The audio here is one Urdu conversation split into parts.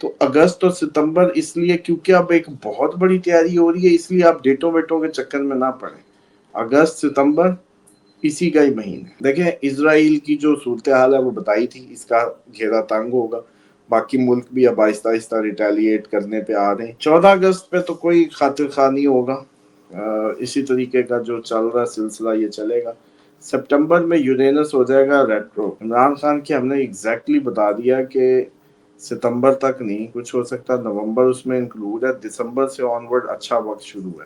تو اگست اور ستمبر اس لیے کیونکہ اب ایک بہت بڑی تیاری ہو رہی ہے، اس لیے آپ ڈیٹوں ویٹوں کے چکر میں نہ پڑیں. اگست ستمبر اسی کا ہی مہینہ. دیکھیں اسرائیل کی جو صورتحال ہے وہ بتائی تھی، اس کا گھیرا تنگ ہوگا. باقی ملک بھی اب آہستہ آہستہ ریٹیلیٹ کرنے پہ آ رہے ہیں. 14 اگست پہ تو کوئی خاطر خواہ نہیں ہوگا. اسی طریقے کا جو چل رہا سلسلہ یہ چلے گا. سپٹمبر میں یورینس ہو جائے گا ریٹرو. عمران خان کی ہم نے ایگزیکٹلی بتا دیا کہ ستمبر تک نہیں، کچھ ہو سکتا نومبر اس میں انکلوڈ ہے. دسمبر سے آن ورڈ اچھا وقت شروع ہے.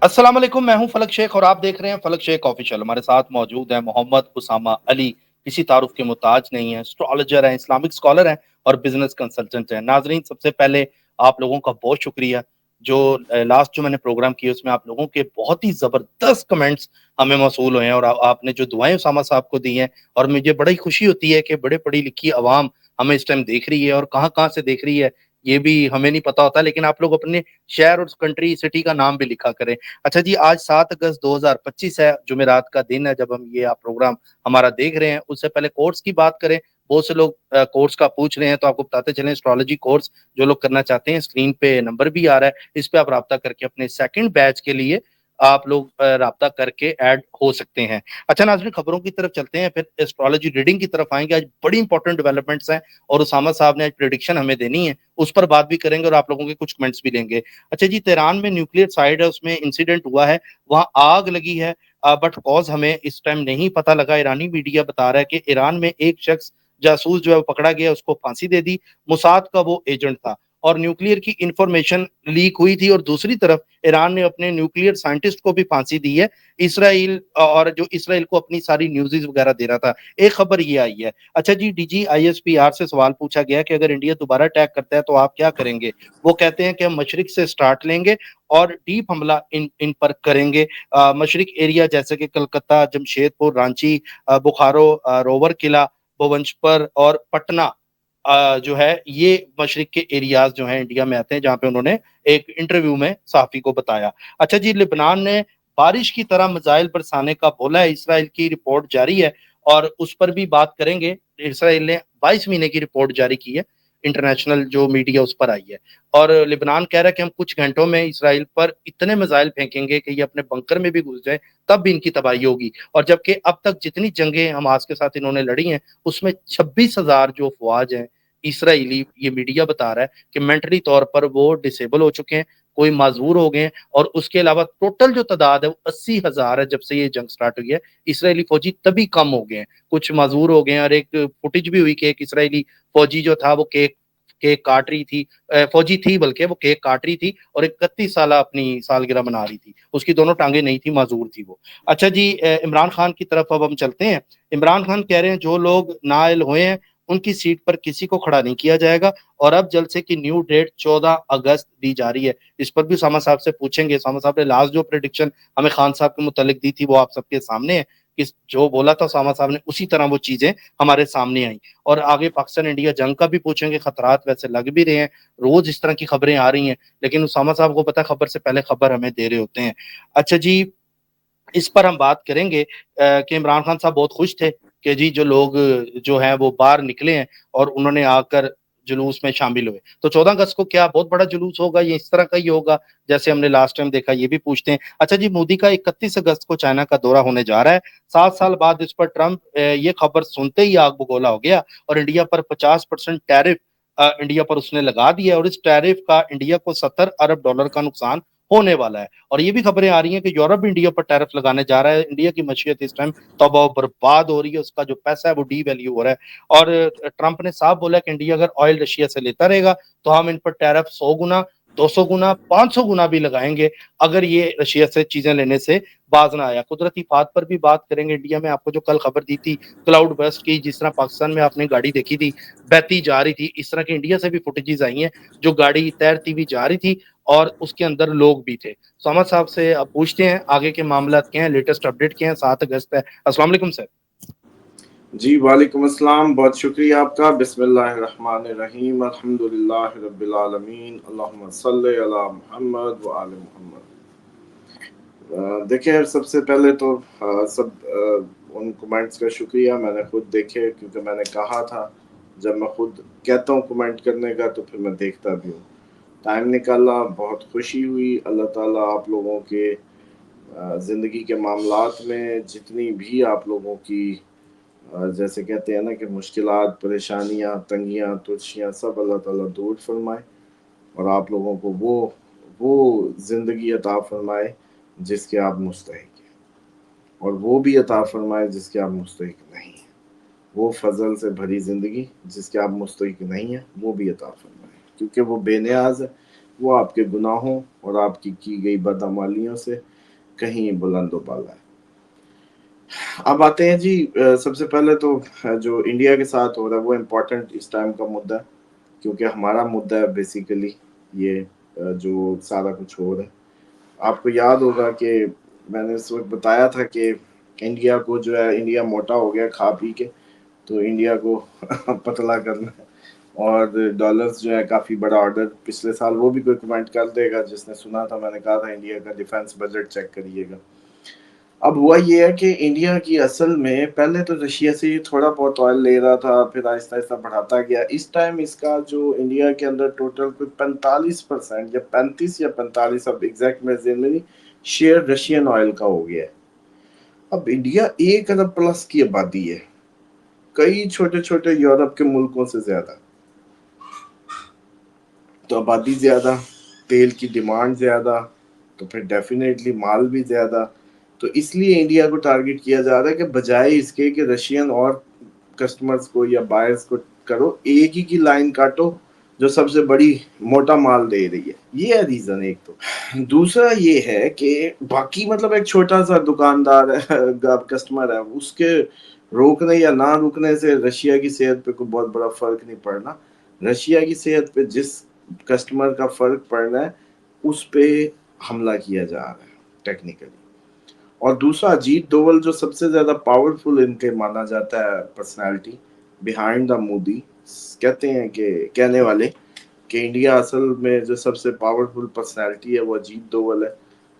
السلام علیکم، میں ہوں فلک شیخ اور آپ دیکھ رہے ہیں فلک شیخ آفیشیل. ہمارے ساتھ موجود ہیں محمد اسامہ علی. کسی تعارف کے محتاج نہیں ہیں، اسٹرالوجر ہیں، اسلامک اسکالر ہیں اور بزنس کنسلٹنٹ ہیں. ناظرین، سب سے پہلے آپ لوگوں کا بہت شکریہ. جو لاسٹ جو میں نے پروگرام کیا اس میں آپ لوگوں کے بہت ہی زبردست کمنٹس ہمیں موصول ہوئے ہیں اور آپ نے جو دعائیں اسامہ صاحب کو دی ہیں، اور مجھے بڑی خوشی ہوتی ہے کہ بڑے پڑھی لکھی عوام ہمیں اس ٹائم دیکھ رہی ہے اور کہاں کہاں سے دیکھ رہی ہے یہ بھی ہمیں نہیں پتا ہوتا، لیکن آپ لوگ اپنے شہر اور کنٹری سٹی کا نام بھی لکھا کریں. اچھا جی، آج 7 اگست 2025 ہے، جمعرات کا دن ہے جب ہم یہ پروگرام ہمارا دیکھ رہے ہیں. اس سے پہلے کورس کی بات کریں. بہت سے لوگ کورس کا پوچھ رہے ہیں تو آپ کو بتاتے چلیں اسٹرالوجی کورس جو لوگ کرنا چاہتے ہیں، اسکرین پہ نمبر بھی آ رہا ہے، اس پہ آپ رابطہ کر کے اپنے سیکنڈ بیچ کے لیے آپ لوگ رابطہ کر کے ایڈ ہو سکتے ہیں. اچھا ناظرین، خبروں کی طرف چلتے ہیں، پھر اسٹرالوجی ریڈنگ کی طرف آئیں گے. آج بڑی انپورٹنٹ ڈیولپمنٹس ہیں اور اسامہ صاحب نے آج پریڈکشن ہمیں دینی ہے، اس پر بات بھی کریں گے اور آپ لوگوں کے کچھ کمنٹس بھی لیں گے. اچھا جی، تہران میں نیوکلیئر سائٹ ہے، اس میں انسیڈنٹ ہوا ہے، وہاں آگ لگی ہے، بٹ کاز ہمیں اس ٹائم نہیں پتہ لگا. ایرانی میڈیا بتا رہا ہے کہ ایران میں ایک شخص جاسوس جو ہے وہ پکڑا گیا، اس کو پھانسی دے دی، موساد کا وہ ایجنٹ تھا اور نیوکلیئر کی انفارمیشن لیک ہوئی تھی. اور دوسری طرف ایران نے اپنے نیوکلیئر سائنٹسٹ کو بھی پھانسی دی ہے، اسرائیل اور جو اسرائیل کو اپنی ساری نیوزز وغیرہ دے رہا تھا. ایک خبر یہ آئی ہے. اچھا جی، D G I S P R سے سوال پوچھا گیا کہ اگر انڈیا دوبارہ اٹیک کرتا ہے تو آپ کیا کریں گے. وہ کہتے ہیں کہ ہم مشرق سے سٹارٹ لیں گے اور ڈیپ حملہ ان پر کریں گے. مشرق ایریا جیسے کہ کلکتہ، جمشید پور، رانچی، بخارو، روور قلعہ، بھونشپر اور پٹنہ جو ہے یہ مشرق کے ایریاز جو ہیں انڈیا میں آتے ہیں، جہاں پہ انہوں نے ایک انٹرویو میں صحافی کو بتایا. اچھا جی، لبنان نے بارش کی طرح میزائل برسانے کا بولا ہے. اسرائیل کی رپورٹ جاری ہے اور اس پر بھی بات کریں گے. اسرائیل نے 22 مہینے کی رپورٹ جاری کی ہے، انٹرنیشنل جو میڈیا اس پر آئی ہے، اور لبنان کہہ رہا ہے کہ ہم کچھ گھنٹوں میں اسرائیل پر اتنے میزائل پھینکیں گے کہ یہ اپنے بنکر میں بھی گھس جائیں تب بھی ان کی تباہی ہوگی. اور جبکہ اب تک جتنی جنگیں حماس کے ساتھ انہوں نے لڑی ہیں اس میں 26,000 جو افواج ہیں اسرائیلی، یہ میڈیا بتا رہا ہے کہ مینٹلی طور پر وہ ڈسیبل ہو چکے ہیں، کوئی معذور ہو گئے ہیں. اور اس کے علاوہ ٹوٹل جو تعداد ہے وہ 80,000 ہے. جب سے یہ جنگ سٹارٹ ہوئی ہے اسرائیلی فوجی تبھی کم ہو گئے ہیں، کچھ معذور ہو گئے ہیں. اور ایک فوٹیج بھی ہوئی کہ ایک اسرائیلی فوجی جو تھا وہ کیک کاٹ رہی تھی، فوجی تھی بلکہ وہ کیک کاٹ رہی تھی اور 31 سالہ اپنی سالگرہ منا رہی تھی، اس کی دونوں ٹانگیں نہیں تھی، معذور تھی وہ. اچھا جی، عمران خان کی طرف اب ہم چلتے ہیں. عمران خان کہہ رہے ہیں جو لوگ نااہل ہوئے ہیں ان کی سیٹ پر کسی کو کھڑا نہیں کیا جائے گا، اور اب جلسے کی نیو ڈیٹ 14 اگست دی جا رہی ہے. اس پر بھی اسامہ صاحب سے پوچھیں گے. اسامہ صاحب نے لاسٹ جو پریڈکشن ہمیں خان صاحب کے متعلق دی تھی وہ آپ سب کے سامنے ہے، کہ جو بولا تھا اسامہ صاحب نے اسی طرح وہ چیزیں ہمارے سامنے آئیں. اور آگے پاکستان انڈیا جنگ کا بھی پوچھیں گے. خطرات ویسے لگ بھی رہے ہیں، روز اس طرح کی خبریں آ رہی ہیں، لیکن اسامہ صاحب کو پتہ ہے خبر سے پہلے خبر ہمیں دے رہے ہوتے ہیں. اچھا جی، اس پر ہم بات کریں گے کہ عمران خان صاحب بہت خوش تھے کہ جی جو لوگ جو ہیں وہ باہر نکلے ہیں اور انہوں نے آ کر جلوس میں شامل ہوئے. تو 14 اگست کو کیا بہت بڑا جلوس ہوگا، یہ اس طرح کا ہی ہوگا جیسے ہم نے لاسٹ ٹائم دیکھا، یہ بھی پوچھتے ہیں. اچھا جی، مودی کا 31 اگست کو چائنا کا دورہ ہونے جا رہا ہے. 7 سال بعد اس پر ٹرمپ یہ خبر سنتے ہی آگ بگولا ہو گیا اور انڈیا پر 50% ٹیرف انڈیا پر اس نے لگا دیا، اور اس ٹیرف کا انڈیا کو $70 ارب کا نقصان ہونے والا ہے. اور یہ بھی خبریں آ رہی ہیں کہ یورپ بھی انڈیا پر ٹیرف لگانے جا رہا ہے. انڈیا کی معیشت اس ٹائم تباہ و برباد ہو رہی ہے، اس کا جو پیسہ ہے وہ ڈی ویلیو ہو رہا ہے. اور ٹرمپ نے صاف بولا کہ انڈیا اگر آئل رشیا سے لیتا رہے گا تو ہم ان پر ٹیرف 100 گنا، 200 گنا، 500 گنا بھی لگائیں گے اگر یہ رشیا سے چیزیں لینے سے باز نہ آیا. قدرتی فات پر بھی بات کریں گے. انڈیا میں آپ کو جو کل خبر دی تھی کلاؤڈ برسٹ کی، جس طرح پاکستان میں آپ نے گاڑی دیکھی تھی بہتی جا رہی تھی، اس طرح کی انڈیا سے بھی فوٹیجز آئی ہیں جو گاڑی تیرتی بھی جا رہی تھی اور اس کے اندر لوگ بھی تھے. سامد صاحب سے اب پوچھتے ہیں آگے کے معاملات کیا ہیں، لیٹسٹ اپڈیٹ کیا ہیں. 7 اگست ہے. السلام علیکم سر. جی وعلیکم السلام، بہت شکریہ آپ کا. بسم اللہ الرحمن الرحیم، الحمدللہ رب العالمین، اللہم صلی علی محمد و آل محمد. دیکھیں سب سے پہلے تو ان کمنٹس کا شکریہ. میں نے خود دیکھے کیونکہ میں نے کہا تھا جب میں خود کہتا ہوں کمنٹ کرنے کا تو پھر میں دیکھتا بھی ہوں. ٹائم نکالا، بہت خوشی ہوئی. اللہ تعالیٰ آپ لوگوں کے زندگی کے معاملات میں جتنی بھی آپ لوگوں کی جیسے کہتے ہیں نا کہ مشکلات، پریشانیاں، تنگیاں، ترشیاں، سب اللہ تعالیٰ دور فرمائے اور آپ لوگوں کو وہ زندگی عطا فرمائے جس کے آپ مستحق ہیں، اور وہ بھی عطا فرمائے جس کے آپ مستحق نہیں ہیں. وہ فضل سے بھری زندگی جس کے آپ مستحق نہیں ہیں وہ بھی عطا فرمائے، کیونکہ وہ بے نیاز ہے. وہ آپ کے گناہوں اور آپ کی گئی بدعمالیوں سے کہیں بلند و بالا ہے. اب آتے ہیں جی، سب سے پہلے تو جو انڈیا کے ساتھ ہو رہا ہے وہ امپورٹنٹ اس ٹائم کا مدعا ہے، کیونکہ ہمارا مدعا ہے بیسیکلی یہ جو سارا کچھ ہو رہا ہے. آپ کو یاد ہوگا کہ میں نے اس وقت بتایا تھا کہ انڈیا کو جو ہے، انڈیا موٹا ہو گیا کھا پی کے، تو انڈیا کو پتلا کرنا ہے. اور ڈالرز جو ہے کافی بڑا آرڈر پچھلے سال، وہ بھی کوئی کمنٹ کر دے گا جس نے سنا تھا. میں نے کہا تھا انڈیا کا ڈیفنس بجٹ چیک کریے گا. اب ہوا یہ ہے کہ انڈیا کی اصل میں پہلے تو رشیا سے تھوڑا بہت آئل لے رہا تھا، پھر آہستہ آہستہ بڑھاتا گیا. اس ٹائم اس کا جو انڈیا کے اندر ٹوٹل کوئی 45% یا 35 یا 45، اب ایگزیکٹ میں ذہن میں نہیں، شیئر رشین آئل کا ہو گیا ہے. اب انڈیا 1 ارب پلس کی آبادی ہے، کئی چھوٹے چھوٹے یورپ کے ملکوں سے زیادہ. تو آبادی زیادہ، تیل کی ڈیمانڈ زیادہ، تو پھر ڈیفینیٹلی مال بھی زیادہ. تو اس لیے انڈیا کو ٹارگٹ کیا جا رہا ہے کہ بجائے اس کے کہ رشین اور کسٹمرز کو یا بائرز کو کرو، ایک ہی کی لائن کاٹو جو سب سے بڑی موٹا مال دے رہی ہے. یہ ہے ریزن ایک. تو دوسرا یہ ہے کہ باقی مطلب ایک چھوٹا سا دکاندار ہے، کسٹمر ہے، اس کے روکنے یا نہ روکنے سے رشیا کی صحت پہ کوئی بہت بڑا فرق نہیں پڑنا. رشیا کی صحت پہ جس کسٹمر کا فرق پڑ رہا ہے اس پہ حملہ کیا جا رہا ہے ٹیکنیکلی. اور دوسرا اجیت ڈوول جو سب سے زیادہ پاورفل ان کے مانا جاتا ہے پرسنالٹی بیہائنڈ دا مودی، کہتے ہیں کہ کہنے والے کہ انڈیا اصل میں جو سب سے پاورفل پرسنالٹی ہے وہ اجیت ڈوول ہے.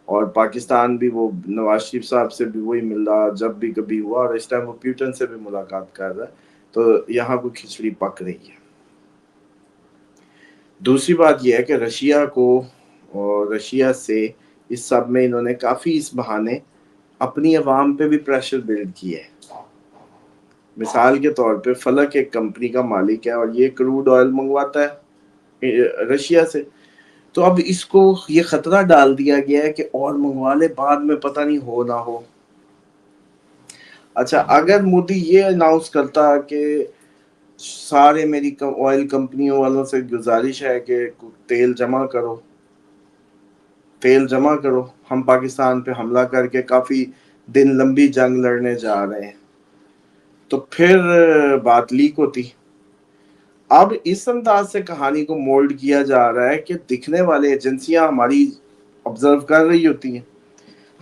اور پاکستان بھی وہ نواز شریف صاحب سے بھی وہی مل رہا جب بھی کبھی ہوا، اور اس ٹائم وہ پیوٹن سے بھی ملاقات کر رہا ہے. تو یہاں کو کھچڑی پک رہی ہے. دوسری بات یہ ہے کہ رشیا کو اور رشیا سے اس سب میں انہوں نے کافی اس بہانے اپنی عوام پہ بھی پریشر بلڈ کیا ہے. مثال کے طور پہ فلک ایک کمپنی کا مالک ہے اور یہ کروڈ آئل منگواتا ہے رشیا سے. تو اب اس کو یہ خطرہ ڈال دیا گیا ہے کہ اور منگوا لے، بعد میں پتہ نہیں ہو نہ ہو. اچھا، اگر مودی یہ اناؤنس کرتا کہ سارے میری آئل کمپنیوں والوں سے گزارش ہے کہ تیل جمع کرو، تیل جمع کرو، ہم پاکستان پہ حملہ کر کے کافی دن لمبی جنگ لڑنے جا رہے ہیں، تو پھر بات لیک ہوتی. اب اس انداز سے کہانی کو مولڈ کیا جا رہا ہے کہ دکھنے والے ایجنسیاں ہماری آبزرو کر رہی ہوتی ہیں.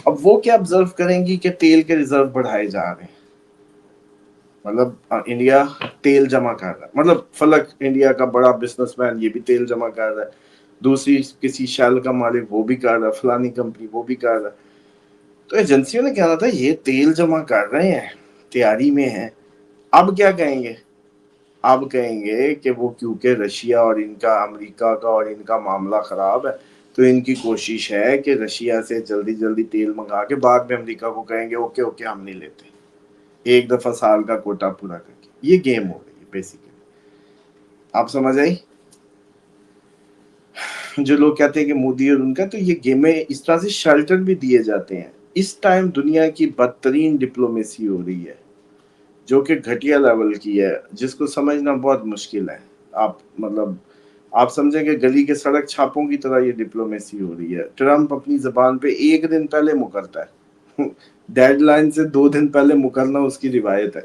اب وہ کیا آبزرو کریں گی کہ تیل کے ریزرو بڑھائے جا رہے ہیں. مطلب انڈیا تیل جمع کر رہا ہے، مطلب فلک انڈیا کا بڑا بزنس مین یہ بھی تیل جمع کر رہا ہے، دوسری کسی شیل کا مالک وہ بھی کر رہا ہے، فلانی کمپنی وہ بھی کر رہا ہے. تو ایجنسیوں نے کہنا تھا یہ تیل جمع کر رہے ہیں، تیاری میں ہیں. اب کیا کہیں گے؟ اب کہیں گے کہ وہ کیونکہ رشیا اور ان کا امریکہ کا اور ان کا معاملہ خراب ہے تو ان کی کوشش ہے کہ رشیا سے جلدی جلدی تیل منگا کے بعد میں امریکہ کو کہیں گے اوکے اوکے ہم نہیں لیتے، ایک دفعہ سال کا کوٹا پورا کر کے. یہ گیم ہو گئی ہے بیسیکلی. آپ سمجھ آئی؟ جو لوگ کہتے ہیں کہ مودی اور ان کا، تو یہ گیمیں اس طرح سے شیلٹر بھی دیے جاتے ہیں. اس ٹائم دنیا کی بدترین ڈپلومیسی ہو رہی ہے جو کہ گھٹیا لیول کی ہے، جس کو سمجھنا بہت مشکل ہے. آپ مطلب آپ سمجھیں کہ گلی کے سڑک چھاپوں کی طرح یہ ڈپلومیسی ہو رہی ہے. ٹرمپ اپنی زبان پہ 1 دن پہلے مکرتا ہے، ڈیڈ لائن سے 2 دن پہلے مکرنا اس کی روایت ہے.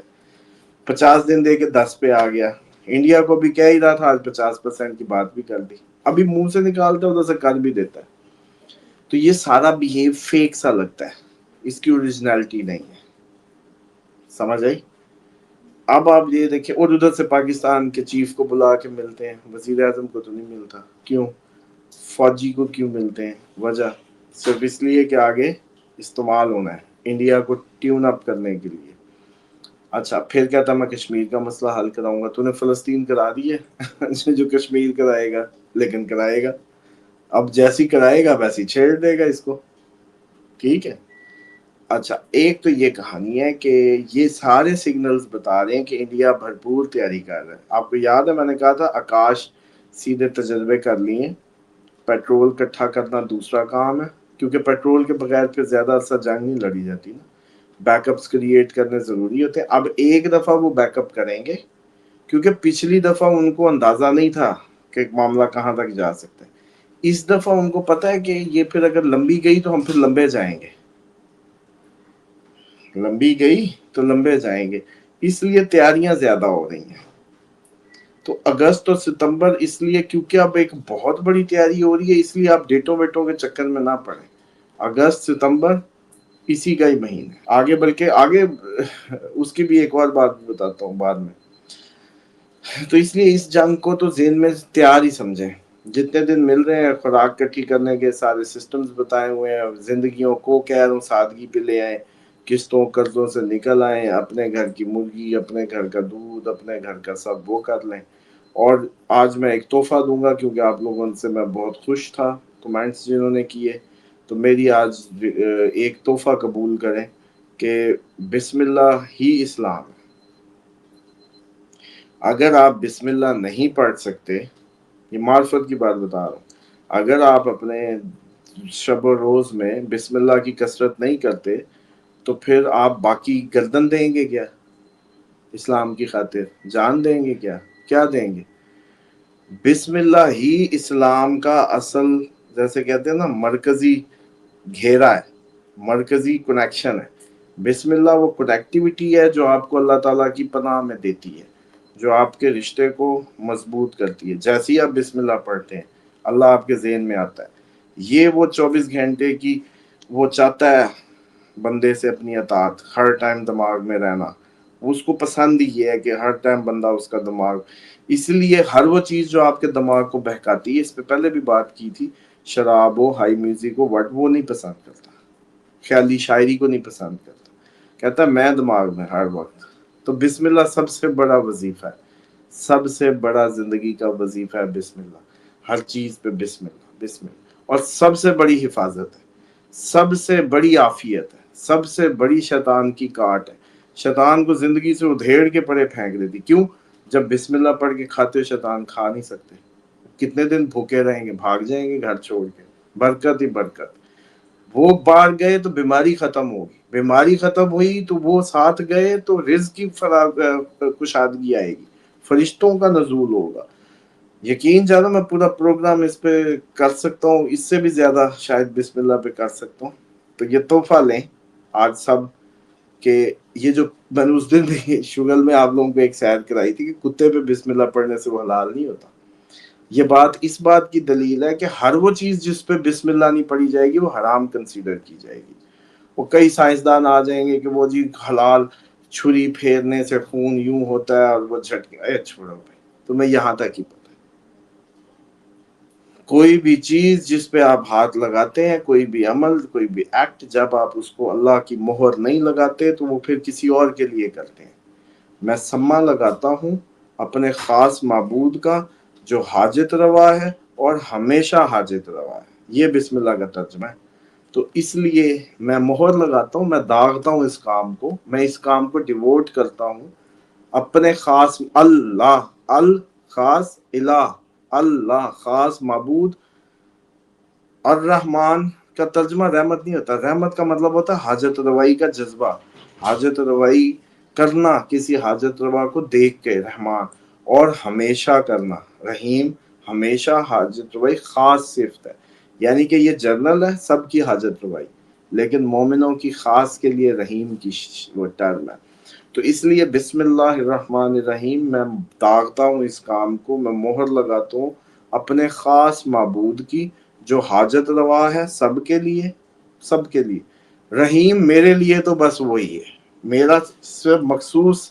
50 دن دے کے 10 پہ آ گیا. انڈیا کو بھی کہہ ہی رہا تھا، آج 50% کی بات بھی کر دی. ابھی منہ سے نکالتا ادھر سے کر بھی دیتا ہے. تو یہ سارا بیہیو فیک سا لگتا ہے، اس کی اوریجنلٹی نہیں ہے. سمجھ آئی؟ اب آپ یہ دیکھیں، اور ادھر سے پاکستان کے چیف کو بلا کے ملتے ہیں، وزیر اعظم کو تو نہیں ملتا، کیوں؟ فوجی کو کیوں ملتے ہیں؟ وجہ صرف اس لیے کہ آگے استعمال ہونا ہے انڈیا کو ٹیون اپ کرنے کے لیے۔ اچھا پھر کہتا میں کشمیر کا مسئلہ حل کراؤں گا، تو نے فلسطین کرا دی ہے جو کشمیر کرائے گا، لیکن کرائے گا، اب جیسی کرائے گا ویسی چھیڑ دے گا اس کو، ٹھیک ہے۔ اچھا ایک تو یہ کہانی ہے کہ یہ سارے سگنلز بتا رہے ہیں کہ انڈیا بھرپور تیاری کر رہا ہے۔ آپ کو یاد ہے میں نے کہا تھا آکاش سیدھے تجربے کر لیے، پیٹرول اکٹھا کرنا دوسرا کام ہے، کیونکہ پیٹرول کے بغیر پھر زیادہ عرصہ جنگ نہیں لڑی جاتی نا، بیک اپس کریٹ کرنے ضروری ہوتے ہیں۔ اب ایک دفعہ وہ بیک اپ کریں گے، کیونکہ پچھلی دفعہ ان کو اندازہ نہیں تھا کہ معاملہ کہاں تک جا سکتا ہے، اس دفعہ ان کو پتہ ہے کہ یہ پھر اگر لمبی گئی تو ہم پھر لمبے جائیں گے، لمبی گئی تو لمبے جائیں گے، اس لیے تیاریاں زیادہ ہو رہی ہیں۔ تو اگست اور ستمبر اس لیے کیونکہ اب ایک بہت بڑی تیاری ہو رہی ہے، اس لیے آپ ڈیٹوں ویٹوں کے چکر میں نہ پڑیں۔ اگست ستمبر اسی کا ہی مہینہ ہے، آگے بلکہ آگے اس کی بھی ایک اور بات بتاتا ہوں بعد میں۔ تو اس لیے اس جنگ کو تو ذہن میں تیار ہی سمجھیں، جتنے دن مل رہے ہیں خوراک کٹھی کرنے کے سارے سسٹمز بتائے ہوئے ہیں، زندگیوں کو کہہ رہا ہوں سادگی پہ لے آئیں، قسطوں قرضوں سے نکل آئیں، اپنے گھر کی مرغی، اپنے گھر کا دودھ، اپنے گھر کا سب وہ کر لیں۔ اور آج میں ایک تحفہ دوں گا کیونکہ آپ لوگوں سے میں بہت خوش تھا کمنٹس جنہوں نے کیے، تو میری آج ایک تحفہ قبول کریں کہ بسم اللہ ہی اسلام ہے۔ اگر آپ بسم اللہ نہیں پڑھ سکتے، یہ معرفت کی بات بتا رہا ہوں، اگر آپ اپنے شب و روز میں بسم اللہ کی کثرت نہیں کرتے تو پھر آپ باقی گردن دیں گے کیا؟ اسلام کی خاطر جان دیں گے کیا؟ کیا دیں گے؟ بسم اللہ ہی اسلام کا اصل، جیسے کہتے ہیں نا، مرکزی گھیرا ہے، مرکزی کنیکشن ہے۔ بسم اللہ وہ کنیکٹیوٹی ہے جو آپ کو اللہ تعالیٰ کی پناہ میں دیتی ہے، جو آپ کے رشتے کو مضبوط کرتی ہے۔ جیسے ہی آپ بسم اللہ پڑھتے ہیں اللہ آپ کے ذہن میں آتا ہے، یہ وہ 24 گھنٹے کی وہ چاہتا ہے بندے سے اپنی اطاعت، ہر ٹائم دماغ میں رہنا، اس کو پسند ہی یہ ہے کہ ہر ٹائم بندہ اس کا دماغ، اس لیے ہر وہ چیز جو آپ کے دماغ کو بہکاتی ہے، اس پہ پہلے بھی بات کی تھی، شراب ہو، ہائی میوزک ہو، وہ نہیں پسند کرتا، خیالی شاعری کو نہیں پسند کرتا، کہتا ہے میں دماغ میں ہر وقت۔ تو بسم اللہ سب سے بڑا وظیفہ ہے، سب سے بڑا زندگی کا وظیفہ ہے بسم اللہ، ہر چیز پہ بسم اللہ، بسم اللہ، اور سب سے بڑی حفاظت ہے، سب سے بڑی عافیت ہے، سب سے بڑی شیطان کی کاٹ ہے، شیطان کو زندگی سے ادھیڑ کے پرے پھینک دیتی۔ کیوں؟ جب بسم اللہ پڑھ کے کھاتے شیطان کھا نہیں سکتے، کتنے دن بھوکے رہیں گے، بھاگ جائیں گے گھر چھوڑ کے، برکت ہی برکت۔ وہ باہر گئے تو بیماری ختم ہوگی، بیماری ختم ہوئی تو وہ ساتھ گئے تو رزق کی کشادگی آئے گی، فرشتوں کا نزول ہوگا۔ یقین جانا میں پورا پروگرام اس پہ کر سکتا ہوں، اس سے بھی زیادہ شاید بسم اللہ پہ کر سکتا ہوں۔ تو یہ تحفہ لیں آج سب، کہ یہ جو میں نے اس دن بھی شگل میں آپ لوگوں کو ایک سیر کرائی تھی کہ کتے پہ بسم اللہ پڑھنے سے وہ حلال نہیں ہوتا، یہ بات اس بات کی دلیل ہے کہ ہر وہ چیز جس پہ بسم اللہ نہیں پڑھی جائے گی وہ حرام کنسیڈر کی جائے گی۔ وہ کئی سائنسدان آ جائیں گے کہ وہ جی حلال چھری پھیرنے سے خون یوں ہوتا ہے اور وہ جھٹکے، چھوڑو بھائی، تمہیں یہاں تک ہی پتہ ہے۔ کوئی بھی چیز جس پہ آپ ہاتھ لگاتے ہیں، کوئی بھی عمل، کوئی بھی ایکٹ، جب آپ اس کو اللہ کی مہر نہیں لگاتے تو وہ پھر کسی اور کے لیے کرتے ہیں۔ میں سما لگاتا ہوں اپنے خاص معبود کا جو حاجت روا ہے اور ہمیشہ حاجت روا ہے، یہ بسم اللہ کا ترجمہ ہے۔ تو اس لیے میں مہر لگاتا ہوں، میں داغتا ہوں اس کام کو، میں اس کام کو ڈیووٹ کرتا ہوں اپنے خاص اللہ، الخاص الہ، اللہ خاص معبود۔ الرحمن کا ترجمہ رحمت نہیں ہوتا، رحمت کا مطلب ہوتا ہے حاجت روائی کا جذبہ، حاجت روائی کرنا کسی حاجت روا کو دیکھ کے، رحمان، اور ہمیشہ کرنا، رحیم، ہمیشہ حاجت روائی خاص صفت ہے، یعنی کہ یہ جنرل ہے سب کی حاجت روائی، لیکن مومنوں کی خاص کے لیے رحیم کی وہ ٹرم ہے۔ تو اس لیے بسم اللہ الرحمن الرحیم میں داغتا ہوں اس کام کو، میں مہر لگاتا ہوں اپنے خاص معبود کی جو حاجت روا ہے سب کے لیے، سب کے لیے۔ رحیم میرے لیے تو بس وہی ہے، میرا صرف مخصوص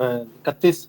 31